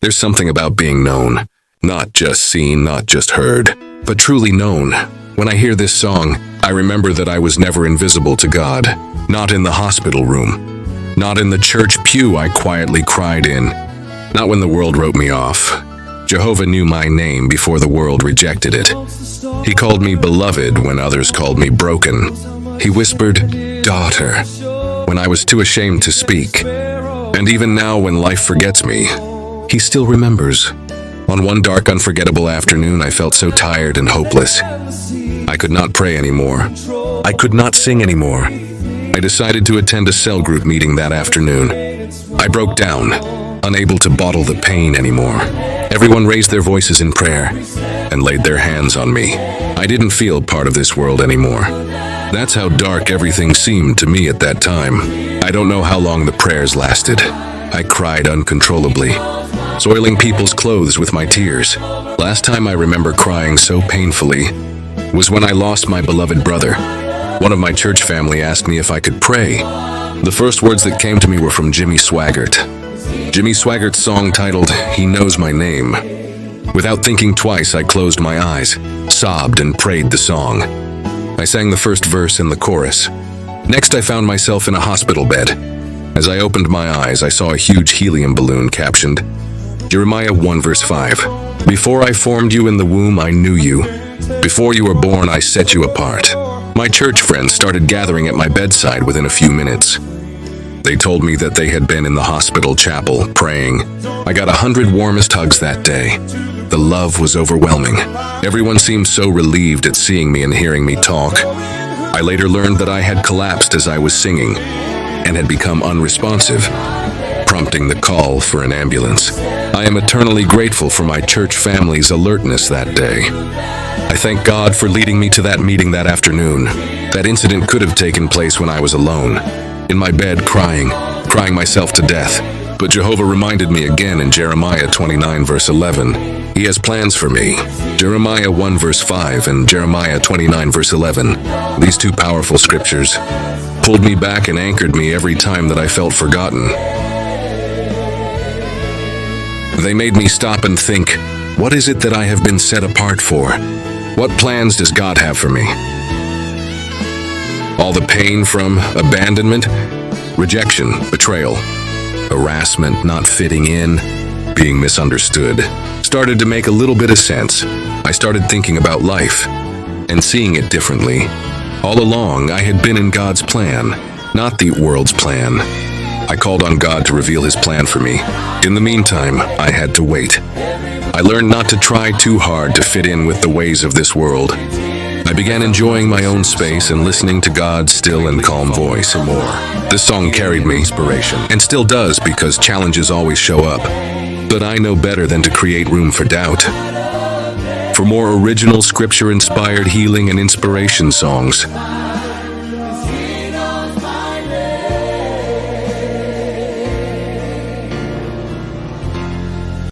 There's something about being known. Not just seen, not just heard, but truly known. When I hear this song, I remember that I was never invisible to God. Not in the hospital room. Not in the church pew I quietly cried in. Not when the world wrote me off. Jehovah knew my name before the world rejected it. He called me beloved when others called me broken. He whispered, "Daughter," when I was too ashamed to speak. And even now when life forgets me, he still remembers. On one dark, unforgettable afternoon, I felt so tired and hopeless. I could not pray anymore. I could not sing anymore. I decided to attend a cell group meeting that afternoon. I broke down, unable to bottle the pain anymore. Everyone raised their voices in prayer and laid their hands on me. I didn't feel part of this world anymore. That's how dark everything seemed to me at that time. I don't know how long the prayers lasted. I cried uncontrollably, soiling people's clothes with my tears. Last time I remember crying so painfully was when I lost my beloved brother. One of my church family asked me if I could pray. The first words that came to me were from Jimmy Swaggart. Jimmy Swaggart's song titled, "He Knows My Name." Without thinking twice, I closed my eyes, sobbed, and prayed the song. I sang the first verse and the chorus. Next, I found myself in a hospital bed. As I opened my eyes, I saw a huge helium balloon captioned, Jeremiah 1 verse 5. "Before I formed you in the womb, I knew you. Before you were born, I set you apart." My church friends started gathering at my bedside within a few minutes. They told me that they had been in the hospital chapel praying. I got 100 warmest hugs that day. The love was overwhelming. Everyone seemed so relieved at seeing me and hearing me talk. I later learned that I had collapsed as I was singing and had become unresponsive, prompting the call for an ambulance. I am eternally grateful for my church family's alertness that day. I thank God for leading me to that meeting that afternoon. That incident could have taken place when I was alone, in my bed crying myself to death. But Jehovah reminded me again in Jeremiah 29 verse 11. He has plans for me. Jeremiah 1 verse 5 and Jeremiah 29 verse 11. These two powerful scriptures pulled me back and anchored me every time that I felt forgotten. They made me stop and think, what is it that I have been set apart for? What plans does God have for me? All the pain from abandonment, rejection, betrayal, harassment, not fitting in, being misunderstood, started to make a little bit of sense. I started thinking about life and seeing it differently. All along, I had been in God's plan, not the world's plan. I called on God to reveal His plan for me. In the meantime, I had to wait. I learned not to try too hard to fit in with the ways of this world. I began enjoying my own space and listening to God's still and calm voice and more. This song carried me inspiration, and still does because challenges always show up. But I know better than to create room for doubt. For more original scripture-inspired healing and inspiration songs,